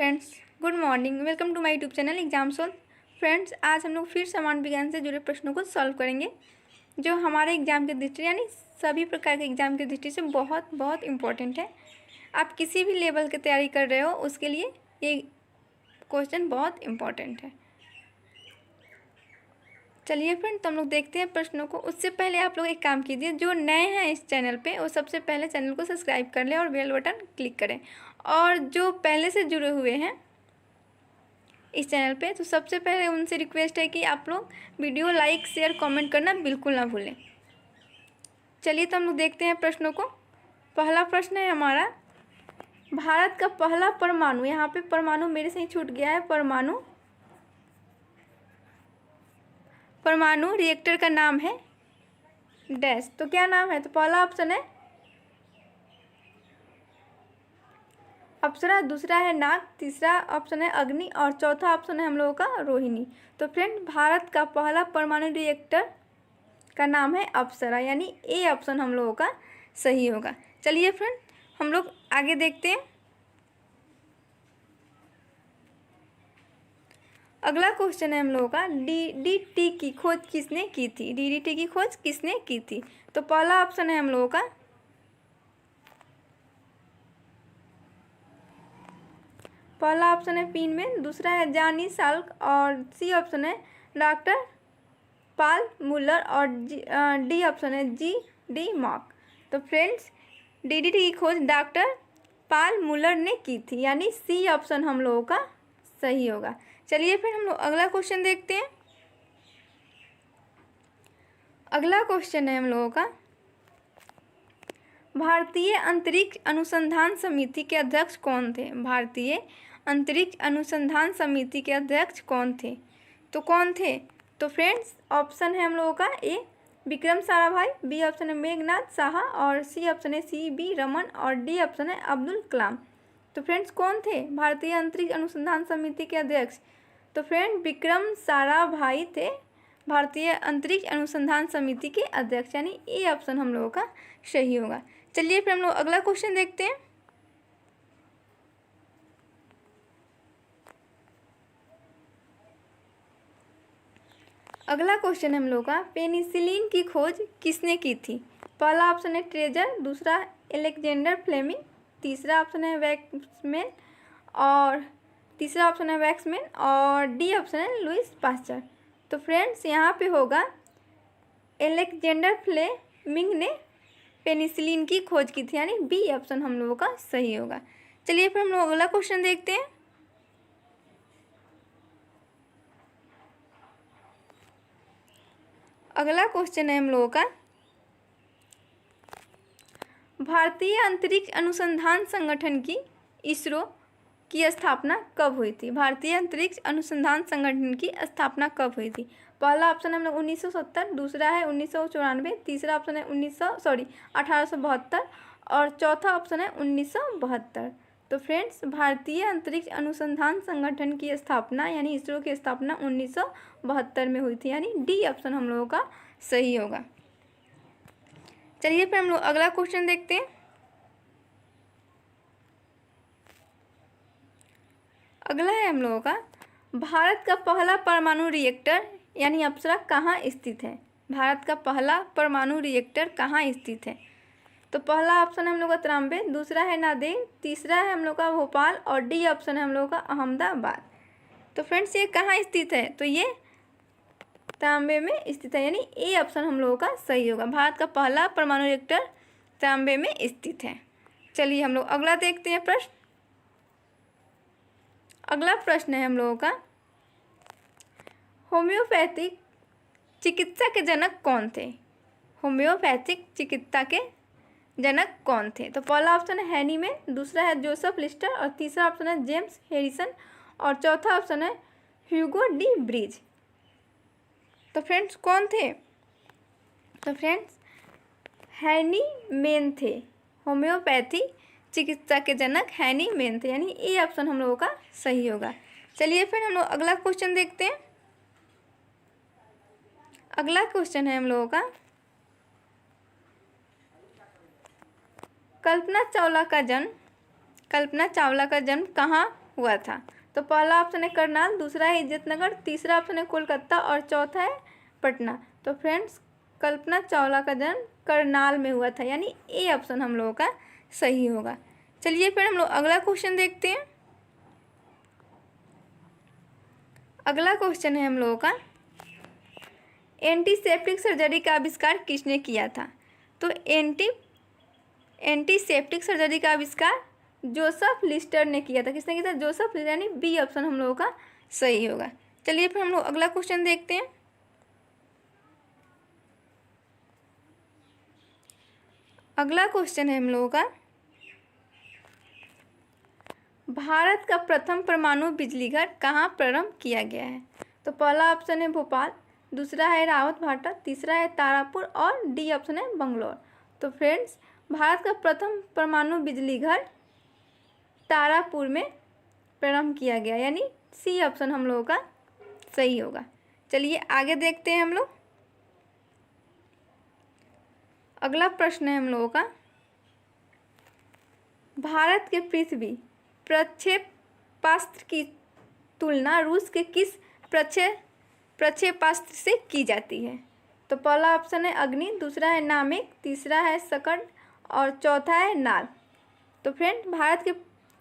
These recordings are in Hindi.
Friends, good morning. Welcome to my YouTube channel exam solve. Friends, आज हम लोग फिर सामान्य विज्ञान से जुड़े प्रश्नों को सॉल्व करेंगे जो हमारे एग्जाम की दृष्टि यानी सभी प्रकार के एग्जाम की दृष्टि से बहुत बहुत इम्पोर्टेंट है। आप किसी भी लेवल की तैयारी कर रहे हो उसके लिए ये क्वेश्चन बहुत इम्पोर्टेंट है। चलिए फ्रेंड, तो हम लोग देखते हैं प्रश्नों को। उससे पहले आप लोग एक काम कीजिए, जो नए हैं इस चैनल पे वो सबसे पहले चैनल को सब्सक्राइब कर लें और बेल बटन क्लिक करें। और जो पहले से जुड़े हुए हैं इस चैनल पे, तो सबसे पहले उनसे रिक्वेस्ट है कि आप लोग वीडियो लाइक शेयर कमेंट करना बिल्कुल ना भूलें। चलिए तो हम लोग देखते हैं प्रश्नों को। पहला प्रश्न है हमारा, भारत का पहला परमाणु, यहाँ पे परमाणु मेरे से ही छूट गया है, परमाणु रिएक्टर का नाम है डैश। तो क्या नाम है? तो पहला ऑप्शन है अप्सरा, दूसरा है नाग, तीसरा ऑप्शन है अग्नि और चौथा ऑप्शन है हम लोगों का रोहिणी। तो फ्रेंड, भारत का पहला परमाणु रिएक्टर का नाम है अप्सरा, यानी ए ऑप्शन हम लोगों का सही होगा। चलिए फ्रेंड, हम लोग आगे देखते हैं। अगला क्वेश्चन है हम लोगों का, डीडीटी की खोज किसने की थी? डीडीटी की खोज किसने की थी? तो पहला ऑप्शन है हम लोगों का पहला ऑप्शन है पीनमैन, दूसरा है जानी साल्क और सी ऑप्शन है डॉक्टर पाल मुलर और डी ऑप्शन है जी डी मॉक। तो फ्रेंड्स, डीडीटी की खोज डॉक्टर पाल मुलर ने की थी, यानी सी ऑप्शन हम लोगों का सही होगा। चलिए फिर हम लोग अगला क्वेश्चन देखते हैं। अगला क्वेश्चन है हम लोगों का, भारतीय अंतरिक्ष अनुसंधान समिति के अध्यक्ष कौन थे? भारतीय अंतरिक्ष अनुसंधान समिति के अध्यक्ष कौन थे? तो कौन थे? तो फ्रेंड्स, ऑप्शन है हम लोगों का ए विक्रम साराभाई, बी ऑप्शन है मेघनाथ साहा और सी ऑप्शन है सी बी रमन और डी ऑप्शन है अब्दुल कलाम। तो फ्रेंड्स, कौन थे भारतीय अंतरिक्ष अनुसंधान समिति के अध्यक्ष? तो फ्रेंड, विक्रम साराभाई थे भारतीय अंतरिक्ष अनुसंधान समिति के अध्यक्ष, यानी ए ऑप्शन हम लोगों का सही होगा। चलिए फिर हम लोग अगला क्वेश्चन देखते हैं। अगला क्वेश्चन है हम लोग का, पेनिसिलिन की खोज किसने की थी? पहला ऑप्शन है ट्रेजर, दूसरा एलेक्जेंडर फ्लेमिंग, तीसरा ऑप्शन है वैक्समैन और डी ऑप्शन है लुइस पास्चर। तो फ्रेंड्स, यहाँ पे होगा एलेक्जेंडर फ्लेमिंग ने पेनिसिलिन की खोज की थी, यानी बी ऑप्शन हम लोगों का सही होगा। चलिए फिर हम लोग अगला क्वेश्चन देखते हैं। अगला क्वेश्चन है हम लोगों का, भारतीय अंतरिक्ष अनुसंधान संगठन की इसरो की स्थापना कब हुई थी? भारतीय अंतरिक्ष अनुसंधान संगठन की स्थापना कब हुई थी? पहला ऑप्शन है हम लोग 1970, दूसरा है 1994, तीसरा ऑप्शन है 1872 और चौथा ऑप्शन है 1972। तो फ्रेंड्स, भारतीय अंतरिक्ष अनुसंधान संगठन की स्थापना यानी इसरो की स्थापना 1972 में हुई थी, यानी डी ऑप्शन हम लोगों का सही होगा। चलिए फिर हम लोग अगला क्वेश्चन देखते हैं। अगला है हम लोगों का, भारत का पहला परमाणु रिएक्टर यानी अप्सरा कहाँ स्थित है? भारत का पहला परमाणु रिएक्टर कहाँ स्थित है? तो पहला ऑप्शन है हम लोग का त्रांबे, दूसरा है नांदेड़, तीसरा है हम लोग का भोपाल और डी ऑप्शन है हम लोग का अहमदाबाद। तो फ्रेंड्स, ये कहाँ स्थित है? तो ये त्रांबे में स्थित है, यानी ए ऑप्शन हम लोगों का सही होगा। भारत का पहला परमाणु रिएक्टर त्रांबे में स्थित है। चलिए हम लोग अगला देखते हैं प्रश्न। अगला प्रश्न है हम लोगों का, होम्योपैथिक चिकित्सा के जनक कौन थे? होम्योपैथिक चिकित्सा के जनक कौन थे? तो पहला ऑप्शन है हैनीमैन, दूसरा है जोसेफ लिस्टर और तीसरा ऑप्शन है जेम्स हैरिसन और चौथा ऑप्शन है ह्यूगो डी ब्रिज। तो फ्रेंड्स, कौन थे? तो फ्रेंड्स, हैनीमैन थे। होम्योपैथी चिकित्सा के जनक हैनीमैन थे, यानी ए ऑप्शन हम लोगों का सही होगा। चलिए फिर हम लोग अगला क्वेश्चन देखते हैं। अगला क्वेश्चन है हम लोगों का, कल्पना चावला का जन्म कहाँ हुआ था? तो पहला ऑप्शन है करनाल, दूसरा है इज्जतनगर, तीसरा ऑप्शन है कोलकाता और चौथा है पटना। तो फ्रेंड्स कल्पना चावला का जन्म करनाल में हुआ था, यानी ए ऑप्शन हम लोगों का सही होगा। चलिए फिर हम लोग अगला क्वेश्चन देखते हैं। अगला क्वेश्चन है हम लोगों का एंटीसेप्टिक सर्जरी का आविष्कार किसने किया था? तो एंटीसेप्टिक सर्जरी का आविष्कार जोसेफ लिस्टर ने किया था। किसने किया था? जोसेफ लिस्टर, यानी बी ऑप्शन हम लोगों का सही होगा। चलिए फिर हम लोग अगला क्वेश्चन देखते हैं। अगला क्वेश्चन है हम लोगों का भारत का प्रथम परमाणु बिजली घर कहाँ प्रारंभ किया गया है? तो पहला ऑप्शन है भोपाल, दूसरा है रावत भाटा, तीसरा है तारापुर और डी ऑप्शन है बंगलौर। तो फ्रेंड्स भारत का प्रथम परमाणु बिजली घर तारापुर में प्रारंभ किया गया, यानी सी ऑप्शन हम लोगों का सही होगा। चलिए आगे देखते हैं हम लोग। अगला प्रश्न है हम लोगों का भारत के पृथ्वी प्रक्षेपास्त्र की तुलना रूस के किस प्रक्षेपास्त्र से की जाती है? तो पहला ऑप्शन है अग्नि, दूसरा है नामिक, तीसरा है सकंड और चौथा है नाग। तो फ्रेंड भारत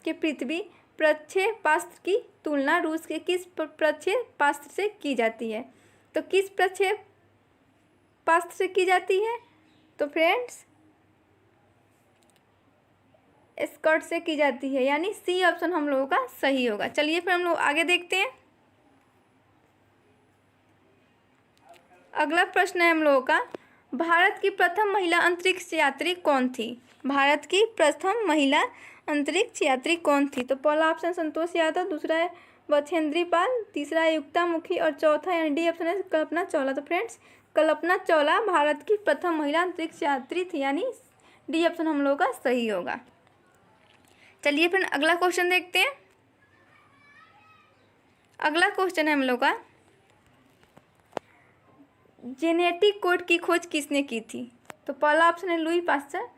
के पृथ्वी प्रक्षेपास्त्र की तुलना रूस के किस प्रक्षेपास्त्र से की जाती है? तो किस प्रक्षेपास्त्र से की जाती है? तो फ्रेंड्स स्कर्ट से की जाती है, यानी सी ऑप्शन हम लोगों का सही होगा। चलिए फिर हम लोग आगे देखते हैं। अगला प्रश्न है हम लोगों का भारत की प्रथम महिला अंतरिक्ष यात्री कौन थी? भारत की प्रथम महिला अंतरिक्ष यात्री कौन थी? तो पहला ऑप्शन संतोष यादव, दूसरा है बछेंद्री पाल, तीसरा है युक्ता मुखी और चौथा यानी डी ऑप्शन है कल्पना चावला। तो फ्रेंड्स कल्पना चावला भारत की प्रथम महिला अंतरिक्ष यात्री थी, यानी डी ऑप्शन हम लोगों का सही होगा। चलिए फिर अगला क्वेश्चन देखते हैं। अगला क्वेश्चन है हम लोग का जेनेटिक कोड की खोज किसने की थी? तो पहला ऑप्शन है लुई पास्चर,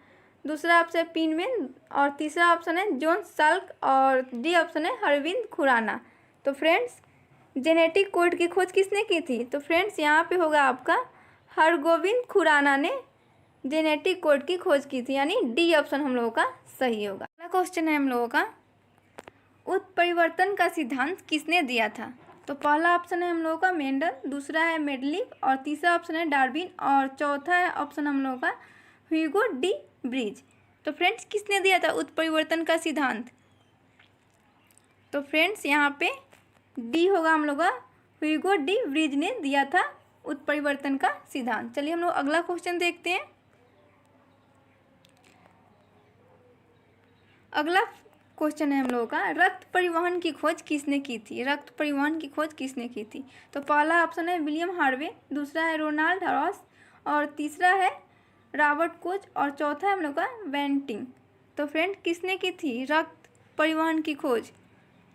दूसरा ऑप्शन है पिनमेन और तीसरा ऑप्शन है जॉन साल्क और डी ऑप्शन है अरविंद खुराना। तो फ्रेंड्स जेनेटिक कोड की खोज किसने की थी? तो फ्रेंड्स यहाँ पे होगा आपका हरगोविंद खुराना ने जेनेटिक कोड की खोज की थी, यानी डी ऑप्शन हम लोगों का सही होगा। अगला क्वेश्चन है हम लोगों का उत्परिवर्तन का सिद्धांत किसने दिया था? तो पहला ऑप्शन है हम लोगों का मेंडल, दूसरा है मेडलिक और तीसरा ऑप्शन है डार्विन और चौथा है ऑप्शन हम लोगों का ह्यूगो डी ब्रिज। तो फ्रेंड्स किसने दिया था उत्परिवर्तन का सिद्धांत? तो फ्रेंड्स यहाँ पे डी होगा हम लोग का ह्यूगो डी ब्रिज ने दिया था उत्परिवर्तन का सिद्धांत। चलिए हम लोग अगला क्वेश्चन देखते हैं। अगला क्वेश्चन है हम लोगों का रक्त परिवहन की खोज किसने की थी? रक्त परिवहन की खोज किसने की थी? तो पहला ऑप्शन है विलियम हार्वे, दूसरा है रोनाल्ड रॉस और तीसरा है रॉबर्ट कोच और चौथा है हम लोग का बेंटिंग। तो फ्रेंड किसने की थी रक्त परिवहन की खोज?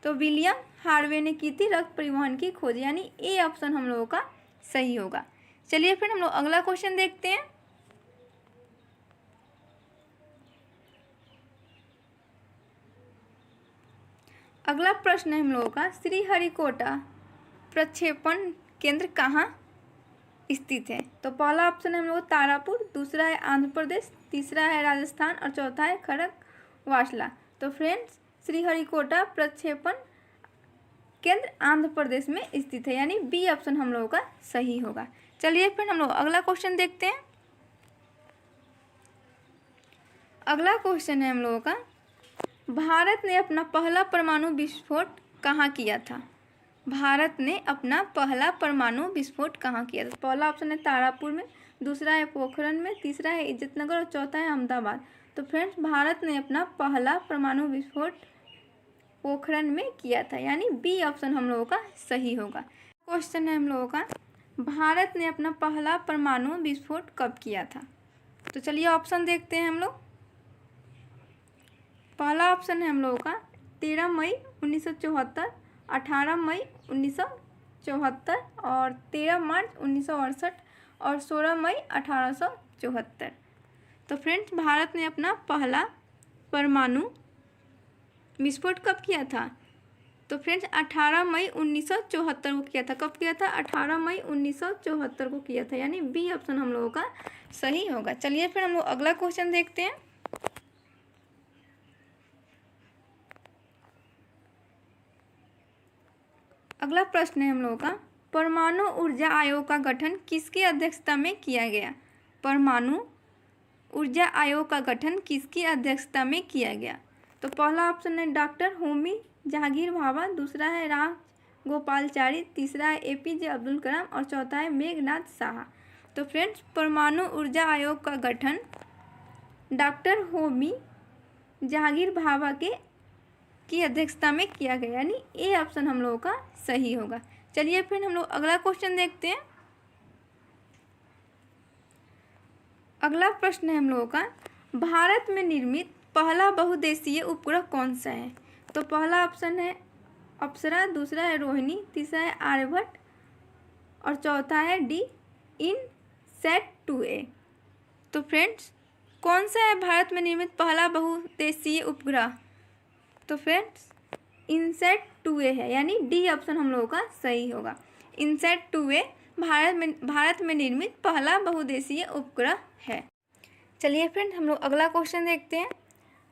तो विलियम हार्वे ने की थी रक्त परिवहन की खोज, यानी ए ऑप्शन हम लोगों का सही होगा। चलिए फिर हम लोग अगला क्वेश्चन देखते हैं। अगला प्रश्न है हम लोगों का श्रीहरिकोटा प्रक्षेपण केंद्र कहाँ स्थित है? तो पहला ऑप्शन है हम लोग तारापुर, दूसरा है आंध्र प्रदेश, तीसरा है राजस्थान और चौथा है खड़गवासला। तो फ्रेंड्स श्रीहरिकोटा प्रक्षेपण केंद्र आंध्र प्रदेश में स्थित है, यानी बी ऑप्शन हम लोगों का सही होगा। चलिए फिर हम लोग अगला क्वेश्चन देखते हैं। अगला क्वेश्चन है हम लोगों का भारत ने अपना पहला परमाणु विस्फोट कहाँ किया था? भारत ने अपना पहला परमाणु विस्फोट कहाँ किया था? पहला ऑप्शन है तारापुर में, दूसरा है पोखरण में, तीसरा है इज्जतनगर और चौथा है अहमदाबाद। तो फ्रेंड्स भारत ने अपना पहला परमाणु विस्फोट पोखरण में किया था, यानी बी ऑप्शन हम लोगों का सही होगा। क्वेश्चन है हम लोगों का भारत ने अपना पहला परमाणु विस्फोट कब किया था? तो चलिए ऑप्शन देखते हैं हम लोग। पहला ऑप्शन है हम लोगों का 13 मई 1974, 18 मई 1974 और 13 मार्च 1968 और 16 मई 1874। तो फ्रेंड्स भारत ने अपना पहला परमाणु विस्फोट कब किया था? तो फ्रेंड्स 18 मई 1974 को किया था। कब किया था? 18 मई 1974 को किया था, यानी बी ऑप्शन हम लोगों का सही होगा। चलिए फिर हम लोग अगला क्वेश्चन देखते हैं। अगला प्रश्न है हम लोगों का, परमाणु ऊर्जा आयोग का गठन किसकी अध्यक्षता में किया गया? परमाणु ऊर्जा आयोग का गठन किसकी अध्यक्षता में किया गया? तो पहला ऑप्शन है डॉक्टर होमी जहांगीर भाभा, दूसरा है राम गोपालचारी, तीसरा है एपीजे अब्दुल कलाम और चौथा है मेघनाथ साहा। तो फ्रेंड्स परमाणु ऊर्जा आयोग का गठन डॉक्टर होमी जहांगीर भाभा की अध्यक्षता में किया गया, यानी ए ऑप्शन हम लोगों का सही होगा। चलिए फिर हम लोग अगला क्वेश्चन देखते हैं। अगला प्रश्न है हम लोगों का, भारत में निर्मित पहला बहुदेशीय उपग्रह कौन सा है? तो पहला ऑप्शन है अप्सरा, दूसरा है रोहिणी, तीसरा है आर्यभट्ट और चौथा है डी इनसैट 2A। तो फ्रेंड्स कौन सा है भारत में निर्मित पहला बहुदेशीय उपग्रह? तो फ्रेंड्स इनसैट 2A है, यानी डी ऑप्शन हम लोगों का सही होगा। इनसैट 2A भारत में निर्मित पहला बहुदेशीय उपग्रह है। चलिए फ्रेंड्स हम लोग अगला क्वेश्चन देखते हैं।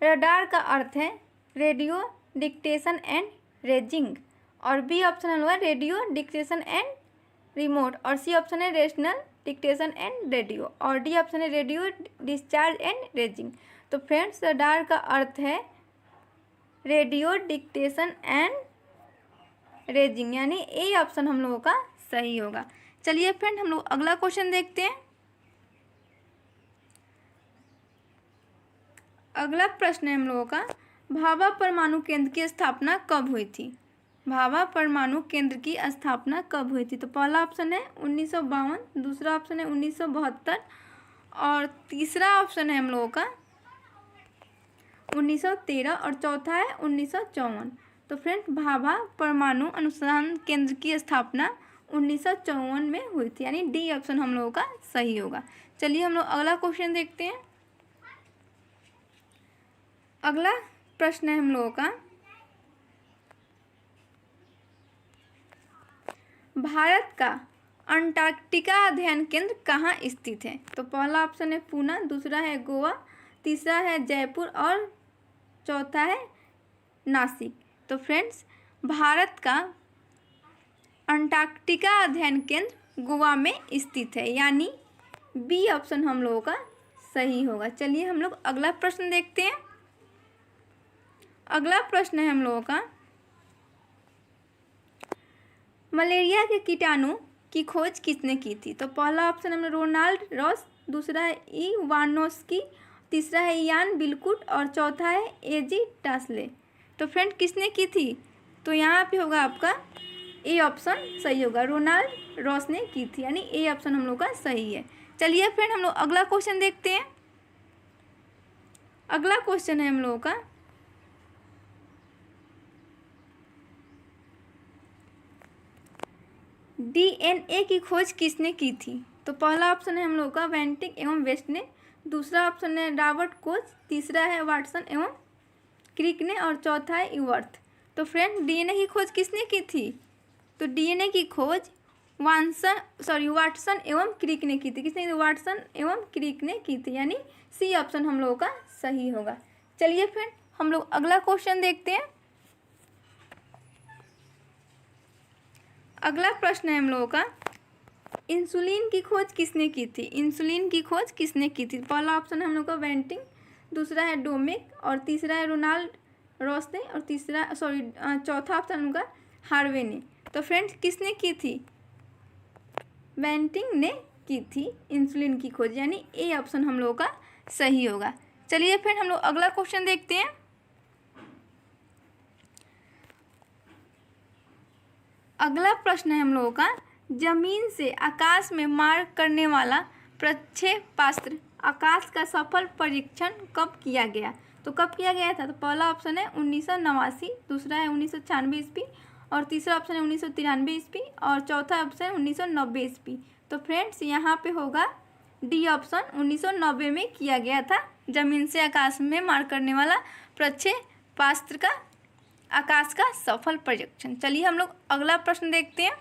रडार का अर्थ है रेडियो डिक्टेशन एंड रेजिंग, और बी ऑप्शन हम लोग रेडियो डिक्टेशन एंड रिमोट, और सी ऑप्शन है रेशनल डिक्टेशन एंड रेडियो, और डी ऑप्शन है रेडियो डिस्चार्ज एंड रेजिंग। तो फ्रेंड्स रडार का अर्थ है रेडियो डिक्टेशन एंड रेजिंग, यानी ए ऑप्शन हम लोगों का सही होगा। चलिए फ्रेंड हम लोग अगला क्वेश्चन देखते हैं। अगला प्रश्न है हम लोगों का, भाभा परमाणु केंद्र की स्थापना कब हुई थी? भाभा परमाणु केंद्र की स्थापना कब हुई थी? तो पहला ऑप्शन है 1952, दूसरा ऑप्शन है 1972 और तीसरा ऑप्शन है हम लोगों का 1913 और चौथा है 1954। तो फ्रेंड्स भाभा परमाणु अनुसंधान केंद्र की स्थापना 1954 में हुई थी, यानी डी ऑप्शन हम लोगों का सही होगा। चलिए हम लोग अगला क्वेश्चन देखते हैं। अगला प्रश्न है हम लोगों का, भारत का अंटार्कटिका अध्ययन केंद्र कहाँ स्थित है? तो पहला ऑप्शन है पूना, दूसरा है गोवा, तीसरा है जयपुर और चौथा है नासिक। तो फ्रेंड्स भारत का अंटार्कटिका अध्ययन केंद्र गोवा में स्थित है, यानी बी ऑप्शन हम लोगों का सही होगा। चलिए हम लोग अगला प्रश्न देखते हैं। अगला प्रश्न है हम लोगों का, मलेरिया के कीटाणु की खोज किसने की थी? तो पहला ऑप्शन है रोनाल्ड रॉस, दूसरा है इवानोस्की, तीसरा है इयान बिलकुट और चौथा है एजी टास्ले। तो फ्रेंड किसने की थी? तो यहाँ पे होगा आपका ए ऑप्शन सही होगा, रोनाल्ड रॉस ने की थी, यानी ए ऑप्शन हम लोग का सही है। चलिए फ्रेंड हम लोग अगला क्वेश्चन देखते हैं। अगला क्वेश्चन है हम लोगों का, डीएनए की खोज किसने की थी? तो पहला ऑप्शन है हम लोगों का वेंटिक एवं वेस्ट ने, दूसरा ऑप्शन है रॉबर्ट कोच, तीसरा है वाटसन एवं क्रिक ने और चौथा है यूवर्थ। तो फ्रेंड डीएनए की खोज किसने की थी? तो डीएनए की खोज वाटसन एवं क्रिक ने की थी। किसने? वाटसन एवं क्रिक ने की थी, यानी सी ऑप्शन हम लोगों का सही होगा। चलिए फ्रेंड हम लोग अगला क्वेश्चन देखते हैं। अगला प्रश्न है हम लोगों का, इंसुलिन की खोज किसने की थी? इंसुलिन की खोज किसने की थी? पहला ऑप्शन है हम लोग का वेंटिंग, दूसरा है डोमेक और तीसरा है रोनाल्ड रॉस ने और चौथा ऑप्शन हम लोग का हार्वे ने। तो फ्रेंड्स किसने की थी? वेंटिंग ने की थी इंसुलिन की खोज, यानी ए ऑप्शन हम लोगों का सही होगा। चलिए फिर हम लोग अगला क्वेश्चन देखते हैं। अगला प्रश्न है हम लोगों का, जमीन से आकाश में मार्ग करने वाला प्रक्षेपास्त्र आकाश का सफल परीक्षण कब किया गया? तो कब किया गया था? तो पहला ऑप्शन है 1989, दूसरा है 1996 ईस्वी और तीसरा ऑप्शन है 1993 ईस्वी और चौथा ऑप्शन है 1990 ईस्वी। तो फ्रेंड्स यहाँ पे होगा डी ऑप्शन 1990 में किया गया था जमीन से आकाश में मार करने वाला प्रक्षेपास्त्र का आकाश का सफल प्रोजेक्शन। चलिए हम लोग अगला प्रश्न देखते हैं।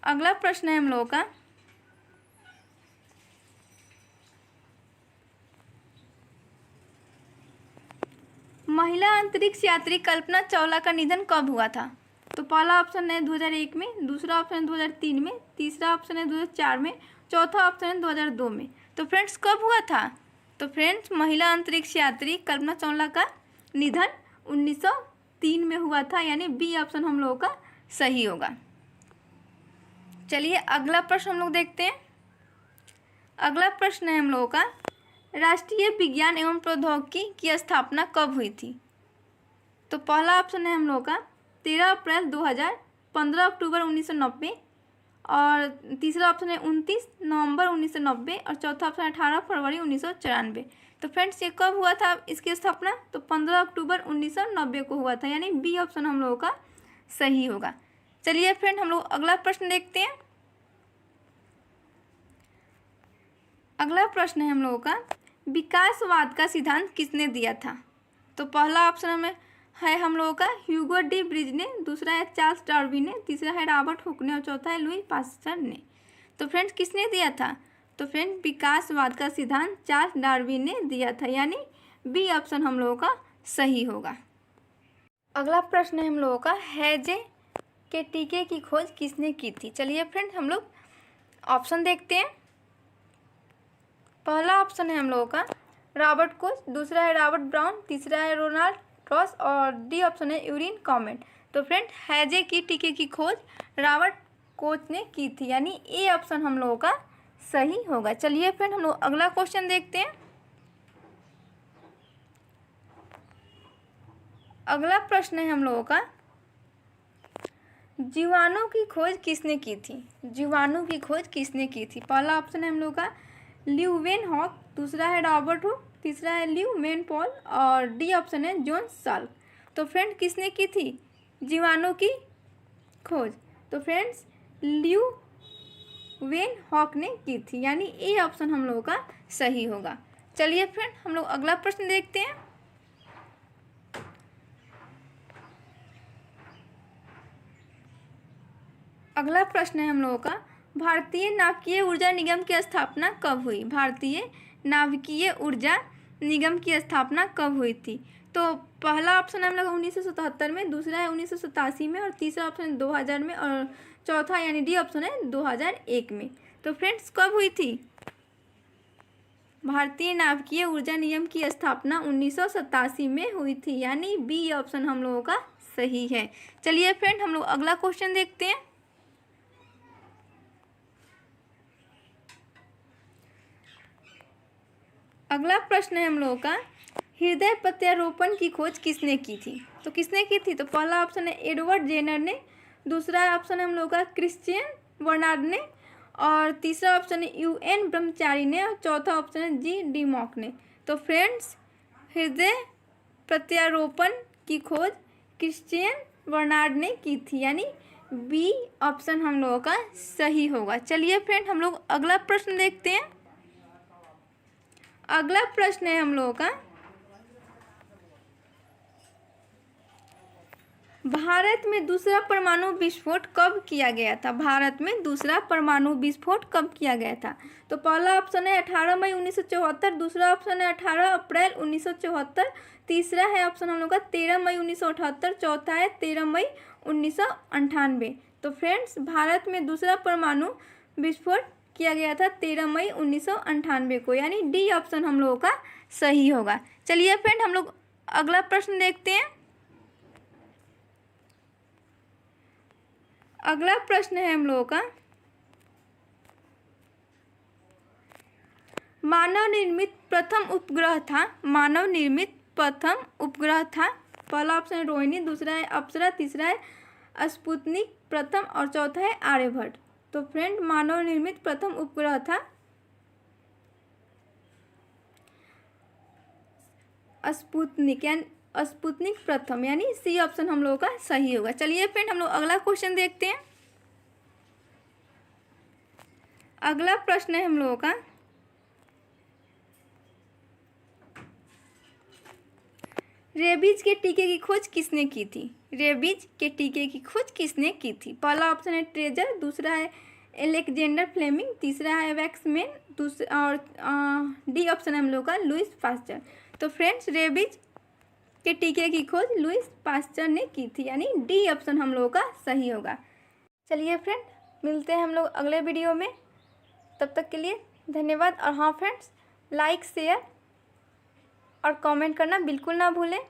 अगला प्रश्न है हम लोगों का, महिला अंतरिक्ष यात्री कल्पना चावला का निधन कब हुआ था? तो पहला ऑप्शन है 2001 में, दूसरा ऑप्शन है 2003 में, तीसरा ऑप्शन है 2004 में, चौथा ऑप्शन है 2002 में। तो फ्रेंड्स कब हुआ था? तो फ्रेंड्स महिला अंतरिक्ष यात्री कल्पना चावला का निधन 1903 में हुआ था, यानी बी ऑप्शन हम लोगों का सही होगा। चलिए अगला प्रश्न हम लोग देखते हैं। अगला प्रश्न है हम लोगों का, राष्ट्रीय विज्ञान एवं प्रौद्योगिकी की स्थापना कब हुई थी? तो पहला ऑप्शन है हम लोगों का 13 अप्रैल 2000, 15 अक्टूबर 1990, और तीसरा ऑप्शन है 29 नवंबर 1990, और चौथा ऑप्शन है 18 फरवरी 1994। तो फ्रेंड्स ये कब हुआ था इसकी स्थापना? तो 15 अक्टूबर 1990 को हुआ था, यानी बी ऑप्शन हम लोगों का सही होगा। चलिए फ्रेंड हम लोग अगला प्रश्न देखते हैं। अगला प्रश्न है हम लोगों का, विकासवाद का सिद्धांत किसने दिया था? तो पहला ऑप्शन में है हम लोगों का ह्यूगो डी ब्रिज ने, दूसरा है चार्ल्स डार्विन ने, तीसरा है रॉबर्ट हुक ने, और चौथा है लुई पास्चर ने। तो फ्रेंड्स किसने दिया था? तो फ्रेंड विकासवाद का सिद्धांत चार्ल्स डार्विन ने दिया था, यानी बी ऑप्शन हम लोगों का सही होगा। अगला प्रश्न है हम लोगों का, हैजे के टीके की खोज किसने की थी? चलिए फ्रेंड हम लोग ऑप्शन देखते हैं। पहला ऑप्शन है हम लोगों का रॉबर्ट कोच, दूसरा है रॉबर्ट ब्राउन, तीसरा है रोनाल्ड रॉस, और डी ऑप्शन है यूरिन कॉमेट। तो फ्रेंड हैजे की टीके की खोज रॉबर्ट कोच ने की थी, यानी ए ऑप्शन हम लोगों का सही होगा। चलिए फ्रेंड हम लोग अगला क्वेश्चन देखते हैं। अगला प्रश्न है हम लोगों का, जीवाणु की खोज किसने की थी? जीवाणु की खोज किसने की थी? पहला ऑप्शन है हम लोगों का ल्यूवेन हॉक, दूसरा है रॉबर्ट हुक, तीसरा है ल्यू मेन पॉल, और डी ऑप्शन है जॉन साल्क। तो फ्रेंड किसने की थी जीवाणु की खोज? तो फ्रेंड्स ल्यूवेन हॉक ने की थी, यानी ए ऑप्शन हम लोगों का सही होगा। चलिए फ्रेंड हम लोग अगला प्रश्न देखते हैं। अगला प्रश्न है हम लोगों का, भारतीय नाभिकीय ऊर्जा निगम की स्थापना कब हुई? भारतीय नाभिकीय ऊर्जा निगम की स्थापना कब हुई थी? तो पहला ऑप्शन हम लोग 1977 में, दूसरा है 1987 में, और तीसरा ऑप्शन है 2000 में, और चौथा यानी डी ऑप्शन है 2001 में। तो फ्रेंड्स कब हुई थी भारतीय नाभिकीय ऊर्जा निगम की स्थापना? 1987 में हुई थी, यानी बी ऑप्शन हम लोगों का सही है। चलिए फ्रेंड हम लोग अगला क्वेश्चन देखते हैं। अगला प्रश्न है हम लोगों का, हृदय प्रत्यारोपण की खोज किसने की थी? तो किसने की थी? तो पहला ऑप्शन है एडवर्ड जेनर ने, दूसरा ऑप्शन है हम लोगों का क्रिश्चियन बर्नार्ड ने, और तीसरा ऑप्शन है यूएन ब्रह्मचारी ने, और चौथा ऑप्शन है जी डी मॉक ने। तो फ्रेंड्स हृदय प्रत्यारोपण की खोज क्रिश्चियन बर्नार्ड ने की थी, यानी बी ऑप्शन हम लोगों का सही होगा। चलिए फ्रेंड हम लोग अगला प्रश्न देखते हैं। अगला प्रश्न है हम लोगों का, भारत में दूसरा परमाणु विस्फोट कब किया गया था? भारत में दूसरा परमाणु विस्फोट कब किया गया था? तो पहला ऑप्शन है 18 मई 1974, दूसरा ऑप्शन है 18 अप्रैल 1974, तीसरा है ऑप्शन हम लोग का 13 मई 1978, चौथा है 13 मई 1998। तो फ्रेंड्स भारत में दूसरा परमाणु विस्फोट किया गया था 13 मई 1998 को, यानी डी ऑप्शन हम लोगों का सही होगा। चलिए फ्रेंड हम लोग अगला प्रश्न देखते हैं। अगला प्रश्न है हम लोगों का, मानव निर्मित प्रथम उपग्रह था, मानव निर्मित प्रथम उपग्रह था। पहला ऑप्शन है रोहिणी, दूसरा है अप्सरा, तीसरा है स्पुतनिक प्रथम, और चौथा है आर्यभट्ट। तो फ्रेंड मानव निर्मित प्रथम उपग्रह था स्पुतनिक, यानी स्पुतनिक प्रथम, यानी सी ऑप्शन हम लोगों का सही होगा। चलिए फ्रेंड हम लोग अगला क्वेश्चन देखते हैं। अगला प्रश्न है हम लोगों का, रेबीज के टीके की खोज किसने की थी? रेबीज के टीके की खोज किसने की थी? पहला ऑप्शन है ट्रेजर, दूसरा है एलेक्जेंडर फ्लेमिंग, तीसरा है वैक्समैन, दूसरा और डी ऑप्शन है हम लोग का लुइस पास्चर। तो फ्रेंड्स रेबीज के टीके की खोज लुइस पास्चर ने की थी, यानी डी ऑप्शन हम लोगों का सही होगा। चलिए फ्रेंड, मिलते हैं हम लोग अगले वीडियो में, तब तक के लिए धन्यवाद। और हाँ फ्रेंड्स, लाइक शेयर और कमेंट करना बिल्कुल ना भूलें।